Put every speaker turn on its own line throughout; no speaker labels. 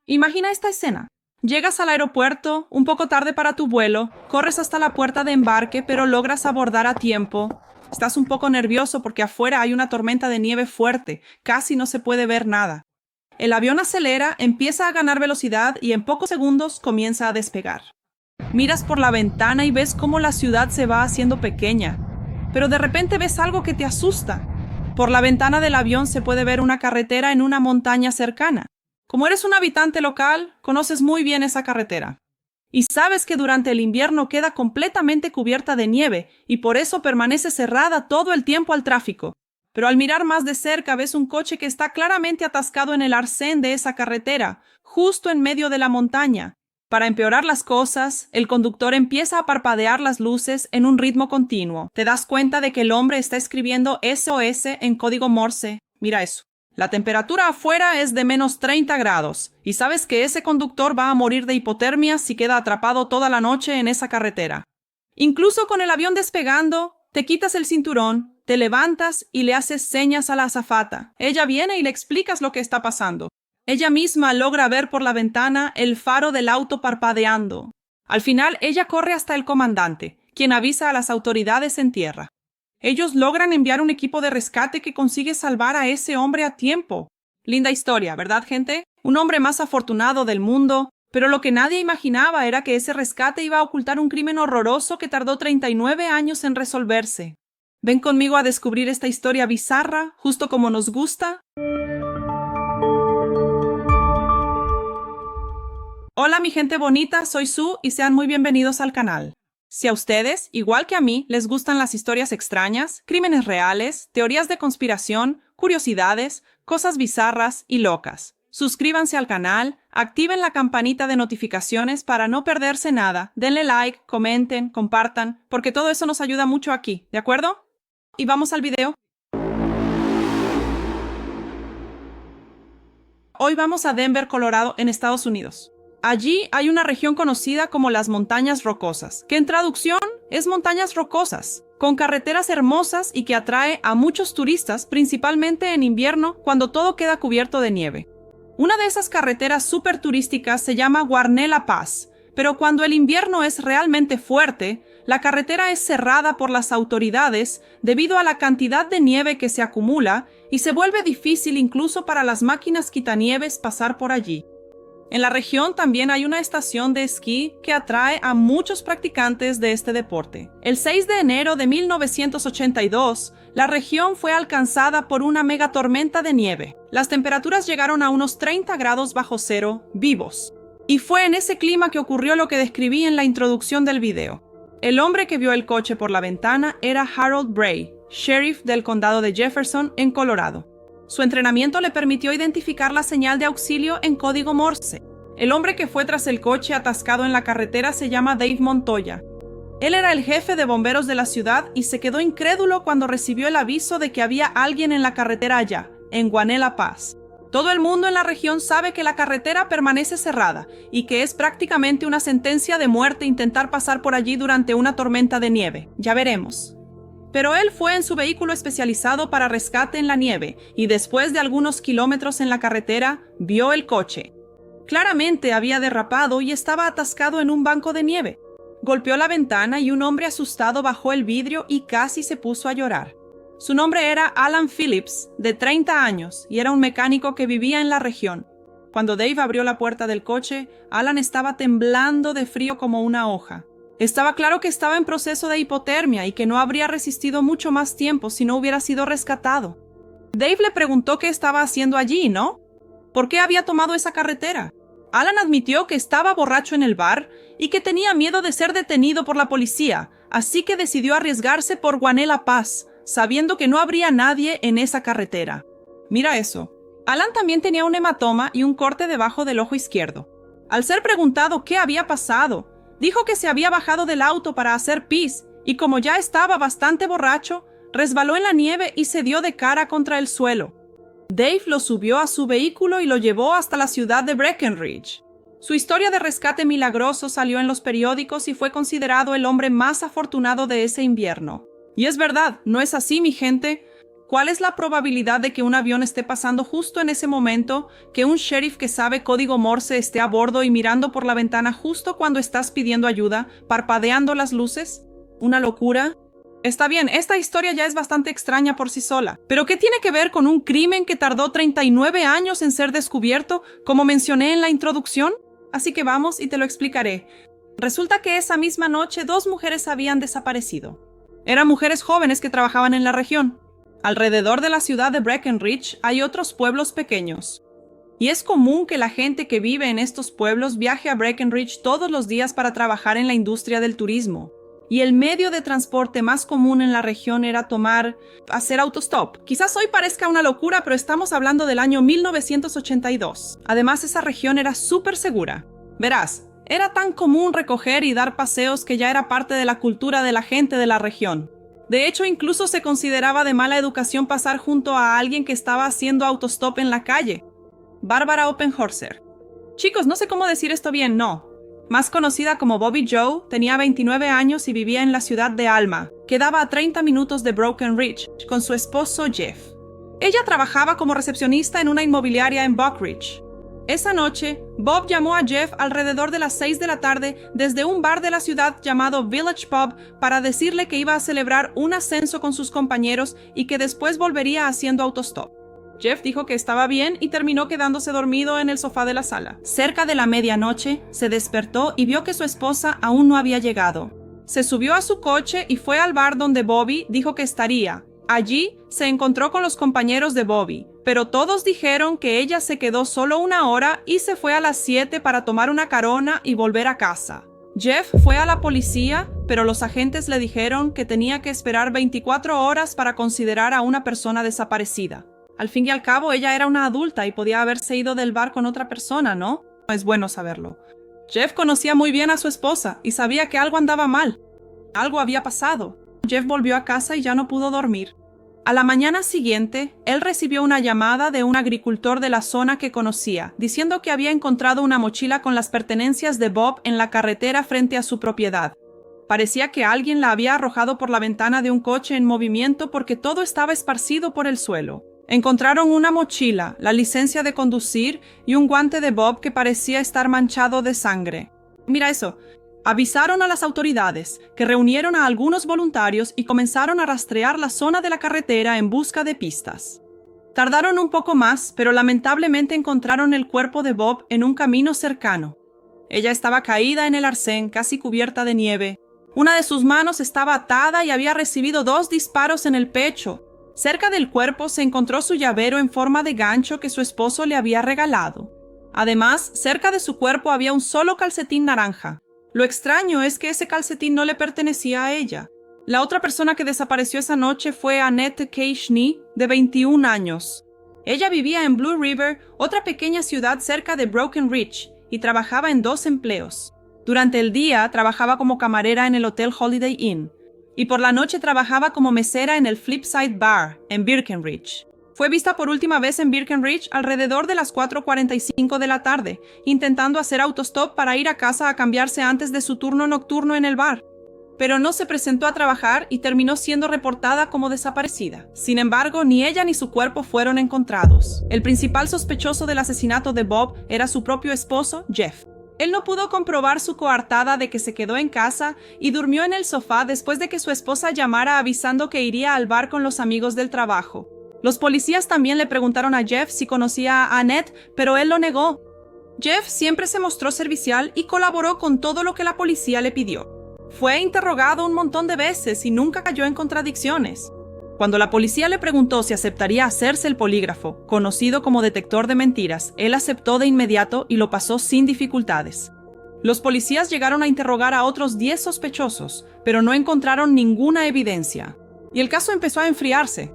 Imagina esta escena. Llegas al aeropuerto, un poco tarde para tu vuelo, corres hasta la puerta de embarque, pero logras abordar a tiempo. Estás un poco nervioso porque afuera hay una tormenta de nieve fuerte, casi no se puede ver nada. El avión acelera, empieza a ganar velocidad y en pocos segundos comienza a despegar. Miras por la ventana y ves cómo la ciudad se va haciendo pequeña, pero de repente ves algo que te asusta. Por la ventana del avión se puede ver una carretera en una montaña cercana. Como eres un habitante local, conoces muy bien esa carretera. Y sabes que durante el invierno queda completamente cubierta de nieve y por eso permanece cerrada todo el tiempo al tráfico. Pero al mirar más de cerca ves un coche que está claramente atascado en el arcén de esa carretera, justo en medio de la montaña. Para empeorar las cosas, el conductor empieza a parpadear las luces en un ritmo continuo. Te das cuenta de que el hombre está escribiendo SOS en código Morse. Mira eso. La temperatura afuera es de menos 30 grados y sabes que ese conductor va a morir de hipotermia si queda atrapado toda la noche en esa carretera. Incluso con el avión despegando, te quitas el cinturón, te levantas y le haces señas a la azafata. Ella viene y le explicas lo que está pasando. Ella misma logra ver por la ventana el faro del auto parpadeando. Al final, ella corre hasta el comandante, quien avisa a las autoridades en tierra. Ellos logran enviar un equipo de rescate que consigue salvar a ese hombre a tiempo. Linda historia, ¿verdad, gente? Un hombre más afortunado del mundo, pero lo que nadie imaginaba era que ese rescate iba a ocultar un crimen horroroso que tardó 39 años en resolverse. ¿Ven conmigo a descubrir esta historia bizarra, justo como nos gusta? Hola mi gente bonita, soy Su y sean muy bienvenidos al canal. Si a ustedes, igual que a mí, les gustan las historias extrañas, crímenes reales, teorías de conspiración, curiosidades, cosas bizarras y locas, suscríbanse al canal, activen la campanita de notificaciones para no perderse nada, denle like, comenten, compartan, porque todo eso nos ayuda mucho aquí, ¿de acuerdo? Y vamos al video. Hoy vamos a Denver, Colorado, en Estados Unidos. Allí hay una región conocida como las Montañas Rocosas, que en traducción es Montañas Rocosas, con carreteras hermosas y que atrae a muchos turistas, principalmente en invierno, cuando todo queda cubierto de nieve. Una de esas carreteras súper turísticas se llama Guarnella Pass, pero cuando el invierno es realmente fuerte, la carretera es cerrada por las autoridades debido a la cantidad de nieve que se acumula y se vuelve difícil incluso para las máquinas quitanieves pasar por allí. En la región también hay una estación de esquí que atrae a muchos practicantes de este deporte. El 6 de enero de 1982, la región fue alcanzada por una megatormenta de nieve. Las temperaturas llegaron a unos 30 grados bajo cero vivos. Y fue en ese clima que ocurrió lo que describí en la introducción del video. El hombre que vio el coche por la ventana era Harold Bray, sheriff del condado de Jefferson, en Colorado. Su entrenamiento le permitió identificar la señal de auxilio en código Morse. El hombre que fue tras el coche atascado en la carretera se llama Dave Montoya. Él era el jefe de bomberos de la ciudad y se quedó incrédulo cuando recibió el aviso de que había alguien en la carretera allá, en Guarnella Pass. Todo el mundo en la región sabe que la carretera permanece cerrada y que es prácticamente una sentencia de muerte intentar pasar por allí durante una tormenta de nieve. Ya veremos. Pero él fue en su vehículo especializado para rescate en la nieve y después de algunos kilómetros en la carretera, vio el coche. Claramente había derrapado y estaba atascado en un banco de nieve. Golpeó la ventana y un hombre asustado bajó el vidrio y casi se puso a llorar. Su nombre era Alan Phillips, de 30 años, y era un mecánico que vivía en la región. Cuando Dave abrió la puerta del coche, Alan estaba temblando de frío como una hoja. Estaba claro que estaba en proceso de hipotermia y que no habría resistido mucho más tiempo si no hubiera sido rescatado. Dave le preguntó qué estaba haciendo allí, ¿no? ¿Por qué había tomado esa carretera? Alan admitió que estaba borracho en el bar y que tenía miedo de ser detenido por la policía, así que decidió arriesgarse por Guarnella Pass, sabiendo que no habría nadie en esa carretera. Mira eso. Alan también tenía un hematoma y un corte debajo del ojo izquierdo. Al ser preguntado qué había pasado, dijo que se había bajado del auto para hacer pis y como ya estaba bastante borracho, resbaló en la nieve y se dio de cara contra el suelo. Dave lo subió a su vehículo y lo llevó hasta la ciudad de Breckenridge. Su historia de rescate milagroso salió en los periódicos y fue considerado el hombre más afortunado de ese invierno. Y es verdad, ¿no es así, mi gente? ¿Cuál es la probabilidad de que un avión esté pasando justo en ese momento, que un sheriff que sabe código Morse esté a bordo y mirando por la ventana justo cuando estás pidiendo ayuda, parpadeando las luces? ¿Una locura? Está bien, esta historia ya es bastante extraña por sí sola, pero ¿qué tiene que ver con un crimen que tardó 39 años en ser descubierto, como mencioné en la introducción? Así que vamos y te lo explicaré. Resulta que esa misma noche 2 mujeres habían desaparecido. Eran mujeres jóvenes que trabajaban en la región. Alrededor de la ciudad de Breckenridge hay otros pueblos pequeños. Y es común que la gente que vive en estos pueblos viaje a Breckenridge todos los días para trabajar en la industria del turismo. Y el medio de transporte más común en la región era hacer autostop. Quizás hoy parezca una locura, pero estamos hablando del año 1982. Además, esa región era súper segura. Verás, era tan común recoger y dar paseos que ya era parte de la cultura de la gente de la región. De hecho, incluso se consideraba de mala educación pasar junto a alguien que estaba haciendo autostop en la calle. Bárbara Oppenhorser. Chicos, no sé cómo decir esto bien, no. Más conocida como Bobby Joe, tenía 29 años y vivía en la ciudad de Alma, que daba a 30 minutos de Breckenridge, con su esposo Jeff. Ella trabajaba como recepcionista en una inmobiliaria en Buckridge. Esa noche, Bob llamó a Jeff alrededor de las 6 de la tarde desde un bar de la ciudad llamado Village Pub para decirle que iba a celebrar un ascenso con sus compañeros y que después volvería haciendo autostop. Jeff dijo que estaba bien y terminó quedándose dormido en el sofá de la sala. Cerca de la medianoche, se despertó y vio que su esposa aún no había llegado. Se subió a su coche y fue al bar donde Bobby dijo que estaría. Allí se encontró con los compañeros de Bobby, pero todos dijeron que ella se quedó solo 1 hora y se fue a las 7 para tomar una carona y volver a casa. Jeff fue a la policía, pero los agentes le dijeron que tenía que esperar 24 horas para considerar a una persona desaparecida. Al fin y al cabo, ella era una adulta y podía haberse ido del bar con otra persona, ¿no? Es bueno saberlo. Jeff conocía muy bien a su esposa y sabía que algo andaba mal. Algo había pasado. Jeff volvió a casa y ya no pudo dormir. A la mañana siguiente, él recibió una llamada de un agricultor de la zona que conocía, diciendo que había encontrado una mochila con las pertenencias de Bob en la carretera frente a su propiedad. Parecía que alguien la había arrojado por la ventana de un coche en movimiento porque todo estaba esparcido por el suelo. Encontraron una mochila, la licencia de conducir y un guante de Bob que parecía estar manchado de sangre. Mira eso. Avisaron a las autoridades, que reunieron a algunos voluntarios y comenzaron a rastrear la zona de la carretera en busca de pistas. Tardaron un poco más, pero lamentablemente encontraron el cuerpo de Bob en un camino cercano. Ella estaba caída en el arcén, casi cubierta de nieve. Una de sus manos estaba atada y había recibido 2 disparos en el pecho. Cerca del cuerpo se encontró su llavero en forma de gancho que su esposo le había regalado. Además, cerca de su cuerpo había un solo calcetín naranja. Lo extraño es que ese calcetín no le pertenecía a ella. La otra persona que desapareció esa noche fue Annette Keishney, de 21 años. Ella vivía en Blue River, otra pequeña ciudad cerca de Breckenridge, y trabajaba en 2 empleos. Durante el día trabajaba como camarera en el Hotel Holiday Inn, y por la noche trabajaba como mesera en el Flipside Bar, en Breckenridge. Fue vista por última vez en Breckenridge alrededor de las 4:45 de la tarde, intentando hacer autostop para ir a casa a cambiarse antes de su turno nocturno en el bar. Pero no se presentó a trabajar y terminó siendo reportada como desaparecida. Sin embargo, ni ella ni su cuerpo fueron encontrados. El principal sospechoso del asesinato de Bob era su propio esposo, Jeff. Él no pudo comprobar su coartada de que se quedó en casa y durmió en el sofá después de que su esposa llamara avisando que iría al bar con los amigos del trabajo. Los policías también le preguntaron a Jeff si conocía a Annette, pero él lo negó. Jeff siempre se mostró servicial y colaboró con todo lo que la policía le pidió. Fue interrogado un montón de veces y nunca cayó en contradicciones. Cuando la policía le preguntó si aceptaría hacerse el polígrafo, conocido como detector de mentiras, él aceptó de inmediato y lo pasó sin dificultades. Los policías llegaron a interrogar a otros 10 sospechosos, pero no encontraron ninguna evidencia. Y el caso empezó a enfriarse.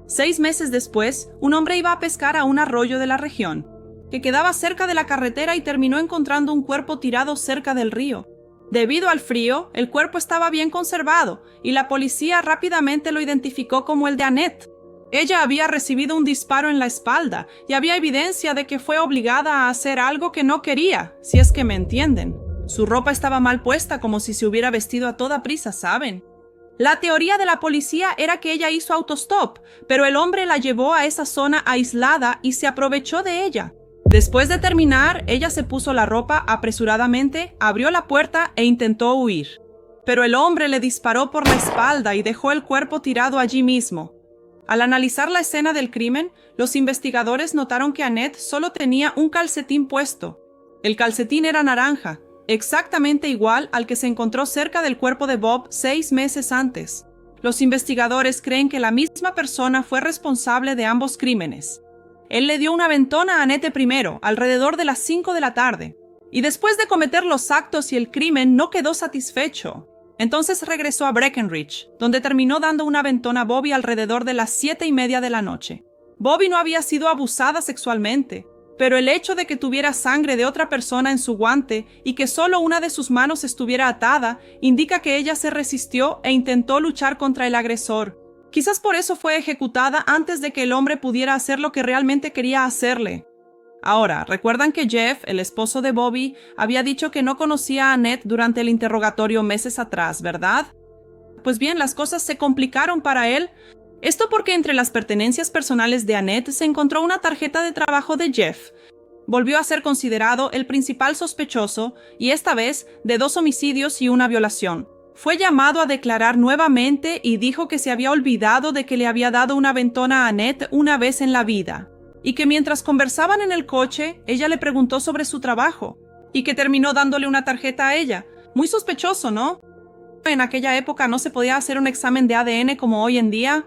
6 meses después, un hombre iba a pescar a un arroyo de la región, que quedaba cerca de la carretera y terminó encontrando un cuerpo tirado cerca del río. Debido al frío, el cuerpo estaba bien conservado y la policía rápidamente lo identificó como el de Annette. Ella había recibido un disparo en la espalda y había evidencia de que fue obligada a hacer algo que no quería, si es que me entienden. Su ropa estaba mal puesta, como si se hubiera vestido a toda prisa, ¿saben? La teoría de la policía era que ella hizo autostop, pero el hombre la llevó a esa zona aislada y se aprovechó de ella. Después de terminar, ella se puso la ropa apresuradamente, abrió la puerta e intentó huir. Pero el hombre le disparó por la espalda y dejó el cuerpo tirado allí mismo. Al analizar la escena del crimen, los investigadores notaron que Annette solo tenía un calcetín puesto. El calcetín era naranja, exactamente igual al que se encontró cerca del cuerpo de Bob 6 meses antes. Los investigadores creen que la misma persona fue responsable de ambos crímenes. Él le dio una aventona a Annette primero, alrededor de las 5 de la tarde, y después de cometer los actos y el crimen no quedó satisfecho. Entonces regresó a Breckenridge, donde terminó dando una aventona a Bobby alrededor de las 7:30 de la noche. Bobby no había sido abusada sexualmente, pero el hecho de que tuviera sangre de otra persona en su guante y que solo una de sus manos estuviera atada indica que ella se resistió e intentó luchar contra el agresor. Quizás por eso fue ejecutada antes de que el hombre pudiera hacer lo que realmente quería hacerle. Ahora, ¿recuerdan que Jeff, el esposo de Bobby, había dicho que no conocía a Annette durante el interrogatorio meses atrás, verdad? Pues bien, las cosas se complicaron para él. Esto porque entre las pertenencias personales de Annette se encontró una tarjeta de trabajo de Jeff. Volvió a ser considerado el principal sospechoso, y esta vez de 2 homicidios y una violación. Fue llamado a declarar nuevamente y dijo que se había olvidado de que le había dado una aventona a Annette una vez en la vida, y que mientras conversaban en el coche, ella le preguntó sobre su trabajo, y que terminó dándole una tarjeta a ella. Muy sospechoso, ¿no? En aquella época no se podía hacer un examen de ADN como hoy en día.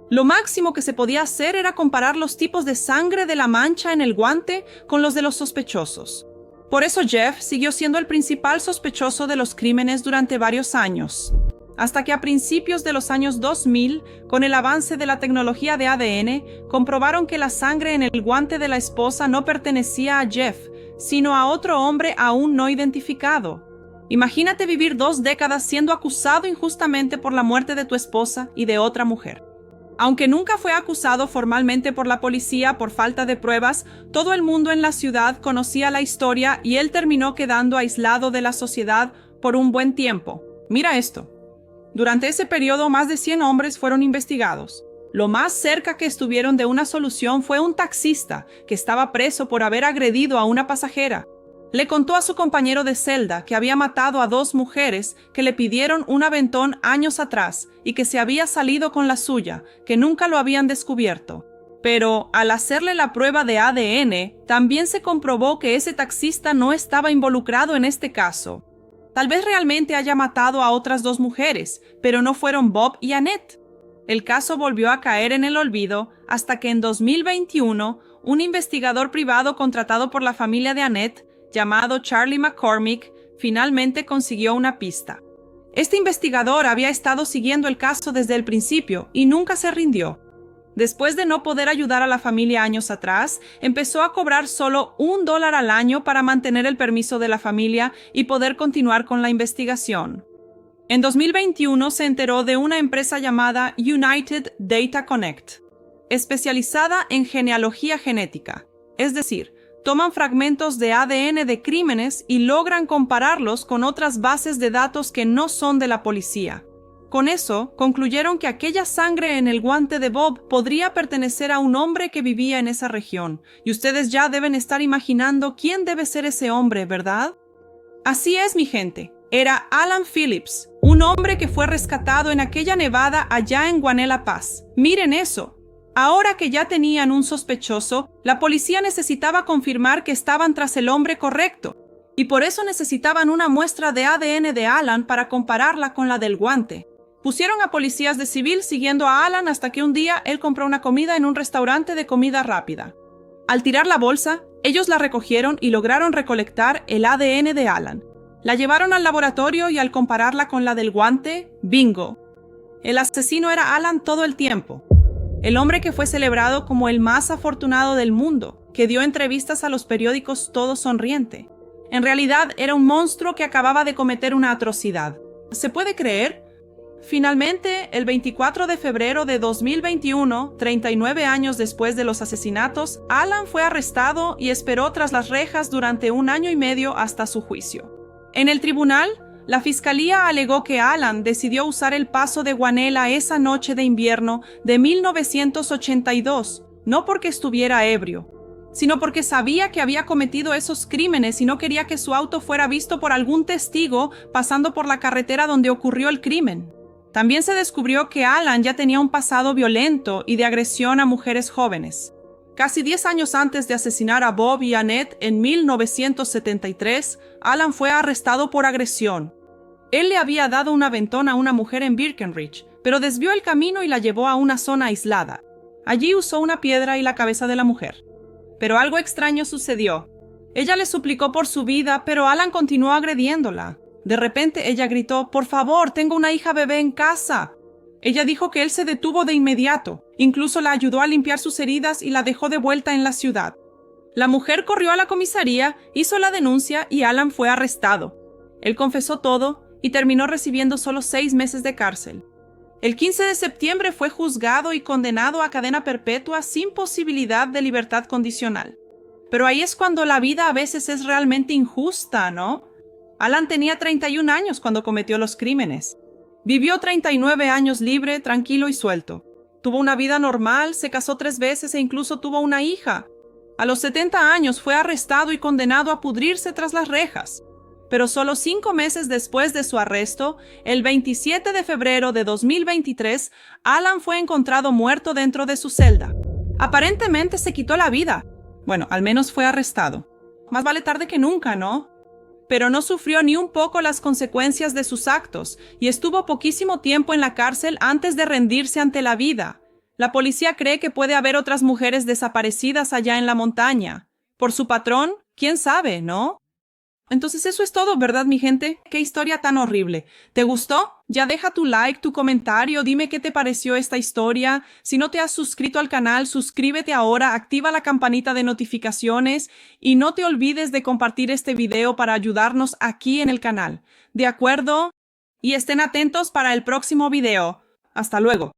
Lo máximo que se podía hacer era comparar los tipos de sangre de la mancha en el guante con los de los sospechosos. Por eso Jeff siguió siendo el principal sospechoso de los crímenes durante varios años, hasta que a principios de los años 2000, con el avance de la tecnología de ADN, comprobaron que la sangre en el guante de la esposa no pertenecía a Jeff, sino a otro hombre aún no identificado. Imagínate vivir 2 décadas siendo acusado injustamente por la muerte de tu esposa y de otra mujer. Aunque nunca fue acusado formalmente por la policía por falta de pruebas, todo el mundo en la ciudad conocía la historia y él terminó quedando aislado de la sociedad por un buen tiempo. Mira esto. Durante ese periodo, más de 100 hombres fueron investigados. Lo más cerca que estuvieron de una solución fue un taxista que estaba preso por haber agredido a una pasajera. Le contó a su compañero de celda que había matado a 2 mujeres que le pidieron un aventón años atrás y que se había salido con la suya, que nunca lo habían descubierto. Pero al hacerle la prueba de ADN, también se comprobó que ese taxista no estaba involucrado en este caso. Tal vez realmente haya matado a otras 2 mujeres, pero no fueron Bob y Annette. El caso volvió a caer en el olvido hasta que en 2021, un investigador privado contratado por la familia de Annette, llamado Charlie McCormick, finalmente consiguió una pista. Este investigador había estado siguiendo el caso desde el principio y nunca se rindió. Después de no poder ayudar a la familia años atrás, empezó a cobrar solo $1 al año para mantener el permiso de la familia y poder continuar con la investigación. En 2021 se enteró de una empresa llamada United Data Connect, especializada en genealogía genética, es decir, toman fragmentos de ADN de crímenes y logran compararlos con otras bases de datos que no son de la policía. Con eso, concluyeron que aquella sangre en el guante de Bob podría pertenecer a un hombre que vivía en esa región, y ustedes ya deben estar imaginando quién debe ser ese hombre, ¿verdad? Así es, mi gente. Era Alan Phillips, un hombre que fue rescatado en aquella nevada allá en Guanella Pass. Miren eso. Ahora que ya tenían un sospechoso, la policía necesitaba confirmar que estaban tras el hombre correcto, y por eso necesitaban una muestra de ADN de Alan para compararla con la del guante. Pusieron a policías de civil siguiendo a Alan hasta que un día él compró una comida en un restaurante de comida rápida. Al tirar la bolsa, ellos la recogieron y lograron recolectar el ADN de Alan. La llevaron al laboratorio y al compararla con la del guante, ¡bingo! El asesino era Alan todo el tiempo. El hombre que fue celebrado como el más afortunado del mundo, que dio entrevistas a los periódicos todo sonriente. En realidad era un monstruo que acababa de cometer una atrocidad. ¿Se puede creer? Finalmente, el 24 de febrero de 2021, 39 años después de los asesinatos, Alan fue arrestado y esperó tras las rejas durante 1 año y medio hasta su juicio. En el tribunal, La fiscalía alegó que Alan decidió usar el paso de Guanela esa noche de invierno de 1982, no porque estuviera ebrio, sino porque sabía que había cometido esos crímenes y no quería que su auto fuera visto por algún testigo pasando por la carretera donde ocurrió el crimen. También se descubrió que Alan ya tenía un pasado violento y de agresión a mujeres jóvenes. Casi 10 años antes de asesinar a Bob y Annette en 1973, Alan fue arrestado por agresión. Él le había dado un aventón a una mujer en Breckenridge, pero desvió el camino y la llevó a una zona aislada. Allí usó una piedra y la cabeza de la mujer. Pero algo extraño sucedió. Ella le suplicó por su vida, pero Alan continuó agrediéndola. De repente ella gritó: «Por favor, tengo una hija bebé en casa». Ella dijo que él se detuvo de inmediato. Incluso la ayudó a limpiar sus heridas y la dejó de vuelta en la ciudad. La mujer corrió a la comisaría, hizo la denuncia y Alan fue arrestado. Él confesó todo y terminó recibiendo solo 6 meses de cárcel. El 15 de septiembre fue juzgado y condenado a cadena perpetua sin posibilidad de libertad condicional. Pero ahí es cuando la vida a veces es realmente injusta, ¿no? Alan tenía 31 años cuando cometió los crímenes. Vivió 39 años libre, tranquilo y suelto. Tuvo una vida normal, se casó 3 veces e incluso tuvo una hija. A los 70 años fue arrestado y condenado a pudrirse tras las rejas. Pero solo 5 meses después de su arresto, el 27 de febrero de 2023, Alan fue encontrado muerto dentro de su celda. Aparentemente se quitó la vida. Bueno, al menos fue arrestado. Más vale tarde que nunca, ¿no? Pero no sufrió ni un poco las consecuencias de sus actos y estuvo poquísimo tiempo en la cárcel antes de rendirse ante la vida. La policía cree que puede haber otras mujeres desaparecidas allá en la montaña. Por su patrón, quién sabe, ¿no? Entonces eso es todo, ¿verdad, mi gente? ¡Qué historia tan horrible! ¿Te gustó? Ya deja tu like, tu comentario, dime qué te pareció esta historia. Si no te has suscrito al canal, suscríbete ahora, activa la campanita de notificaciones y no te olvides de compartir este video para ayudarnos aquí en el canal. ¿De acuerdo? Y estén atentos para el próximo video. ¡Hasta luego!